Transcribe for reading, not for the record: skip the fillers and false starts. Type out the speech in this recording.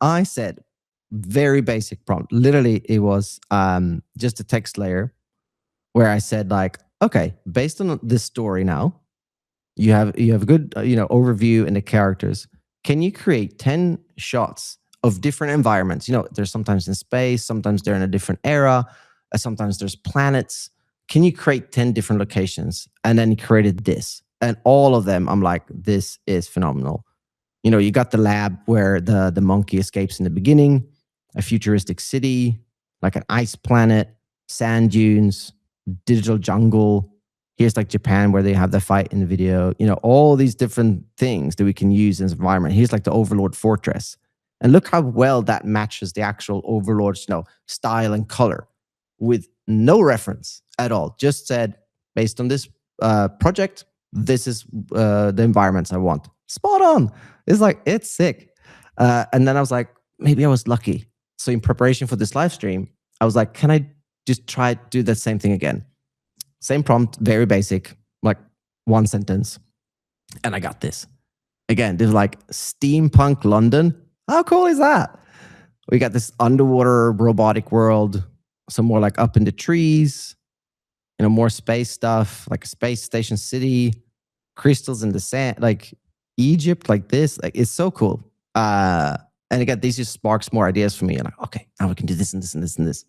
I said, very basic prompt. Literally, it was just a text layer where I said like, okay, based on this story now, you have a good overview and the characters. Can you create 10 shots of different environments? There's sometimes in space, sometimes they're in a different era, sometimes there's planets. Can you create 10 different locations? And then he created this, and all of them, I'm like, this is phenomenal. You got the lab where the monkey escapes in the beginning, a futuristic city, like an ice planet, sand dunes, digital jungle. Here's like Japan where they have the fight in the video. All these different things that we can use in this environment. Here's like the Overlord Fortress. And look how well that matches the actual Overlord's, style and color with no reference at all. Just said, based on this project, this is the environments I want. Spot on. It's like, it's sick. And then I was like, maybe I was lucky. So in preparation for this live stream, I was like, can I just try to do the same thing again? Same prompt, very basic, like one sentence. And I got this. Again, this is like steampunk London. How cool is that? We got this underwater robotic world, some more like up in the trees, more space stuff, like a space station city, crystals in the sand, like Egypt, like this. Like, it's so cool. And again, these just sparks more ideas for me. And like, okay, now we can do this and this and this and this.